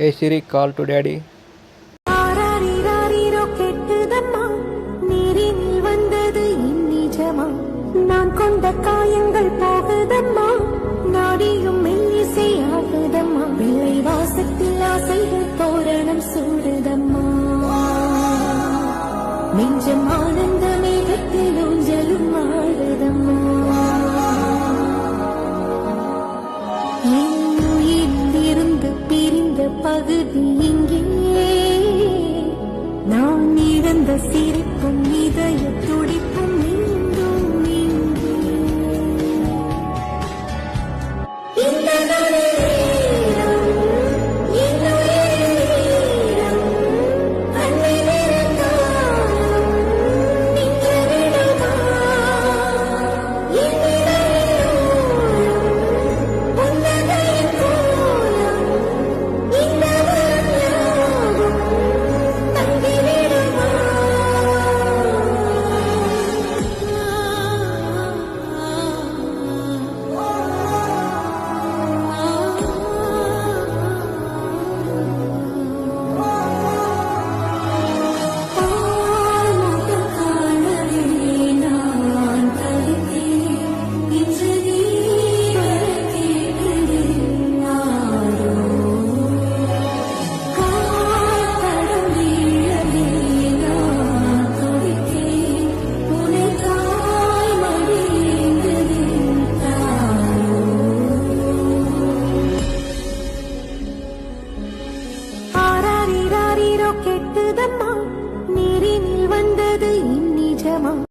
Hey Siri, call to daddy. நான் கொண்ட காயங்கள் போகுதம்மா, நாடியும் மெல்லிசை ஆகுதம்மா, பிள்ளை வாசத்தில் ஆசைகள் தோரணம் சூடுதம்மா, நெஞ்சம் ஆனந்த மேகத்தில் ஊஞ்சலும் ஆடுதம்மா. என் உயிரிலிருந்து பிரிந்த பகுதி இங்கே, நான் இழந்த சிரிப்பும் இதயத்துள்